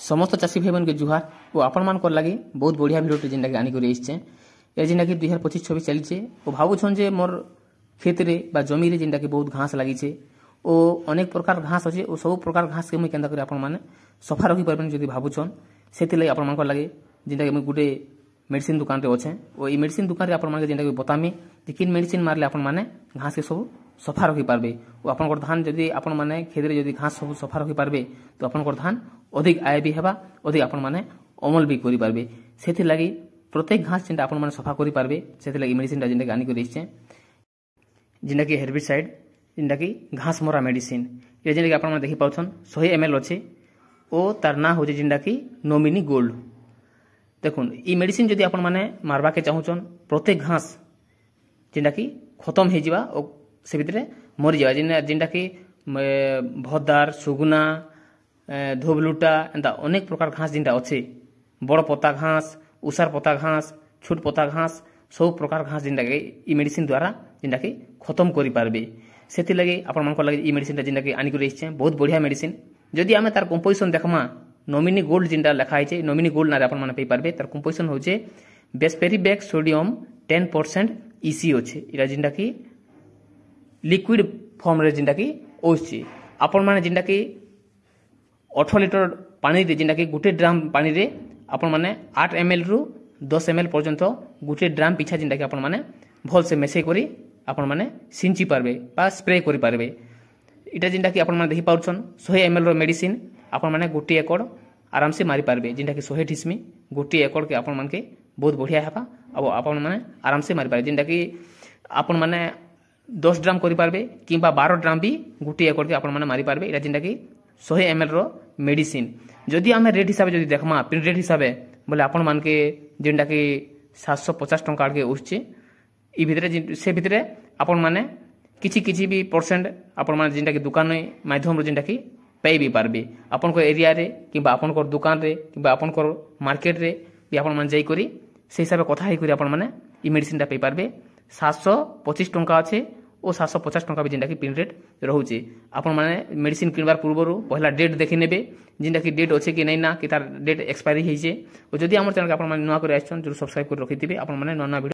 समस्त चाषी भाई मन के जुहार और आपण मान लगे बहुत बढ़िया भिडियो जेनटा कि आनिक आसचे ए जेनटा कि 2025-26 चलीचे और भावुन जे मोर खेत रे बा जमी रे जेनटा कि बहुत घास लगी ओ अनेक प्रकार घास अच्छे और सब प्रकार घास के मुझे केन्ता आपण मैंने सफा रखी पार्बन जब भावुन से आपण मान लगे जेनटा कि गोटे मेडिसिन दुकान रे अच्छे और ये मेडिसिन दुकान रे आपण मान जेनटा कि बतामी कि किन मेडिसिन मारले आपण मैंने घास के सब सफा रखी पार्बे और आपन धान जदि आपण मैंने खेत रे जदि घास सब सफा रखी पार्बे तो आपन धान अधिक आय भी हेबा अधिक आपण मैंने अमल भी करि पार्बे सेथि लागि प्रत्येक घास जेनटा आपण मैंने सफा करि पार्बे सेथि लागि मेडिसिन जेनटा कि आनि करि इसचे जेनटा कि हेर्बिसाइड जेनटा कि घास मरा मेडिसिन ये जेनटा कि आपण मैंने देखि पाउछन 100 ml अच्छे ओ तार ना हो जेनटा कि नोमिनी गोल्ड देखुन ई मेडिसिन जदि आपण मैंने मारबा के चाहुछन प्रत्येक घास जेनटा कि खत्म हे जिबा और से भितरे मरी जावा जेनटा कि भद्दार सुगुना धोबलुटा एंता अनेक प्रकार घास जेनटा अच्छे बड़ पत्ता घास उसार पत्ता घास छोट पत्ता घास सब प्रकार घास जेनटा कि ई मेडिसिन द्वारा जेनटा कि खत्म करि पारबे सेति लगे आपण मन को लगे ई मेडिसिन जेनटा कि आनि रहिছে बहुत बढ़िया मेडिसिन जदि आमे तार कंपोजिशन देखमा नोमिनी गोल्ड जेनटा लिखा है नोमिनी गोल्ड ना आपण माने पई पारबे तार कंपोजिशन होचे बेस्पेरिबेक सोडियम 10% ईसी अच्छे इरा जेनटा कि लिक्विड फॉर्म रे जेनटा कि ओछि आपण माने जेनटा कि 18 लिटर पानी रे जेनटा कि गुटे ड्राम पानी रे आपण माने 8 ml रु 10 ml पर्यंत गुटे ड्राम पिछा जेनटा कि आपण माने भल से मेसे करी आपण माने सिंची पारबे बा स्प्रे करि पारबे इटा जेनटा कि आपण माने देखि पाउछन 100 ml रो मेडिसिन आपण माने गोटी एकड़ आराम से मारी पारबे जेनटा कि 100 ठिसमी गोटी एकड़ के आपण मानके बहुत बढ़िया हेबा अब आपण माने आराम से मारी पारबे जेनटा कि आपण माने 10 ड्राम करि पारबे किंबा 12 ड्राम भी गोटी एकड़ के आपण माने मारी पारबे इटा जेनटा कि 100 ml रो मेडिसिन जदि आमे रेट हिसाब जदि देखमा प्रिंट रेट हिसाब बोले आपण मानके जेनटा कि 750 टंका के उठचे ई भितरे से भितरे आपण माने किछि भी परसेंट आपण माने जेनटा कि दुकान माध्यम रो जेनटा कि पे भी पारबे आपण को एरिया रे किंबा आपण को दुकान रे किंबा आपण को मार्केट रे भी आपण माने जाई करी से हिसाब कथा हे करी आपण माने ई मेडिसिन ता पे पारबे 725 टंका अच्छे और 750 टंका भी जेनटा कि प्रिंट रेट रहउचे आपण माने मेडिसिन किनबार पूर्वरु पहला डेट देखि नेबे जेनटा कि डेट अच्छे कि नै ना कि तार डेट एक्सपायरी हेइचे और जदि हमर चैनल के आपण माने नुवा करे आछन जरूर सब्सक्राइब कर रखिथिबे आपण माने नना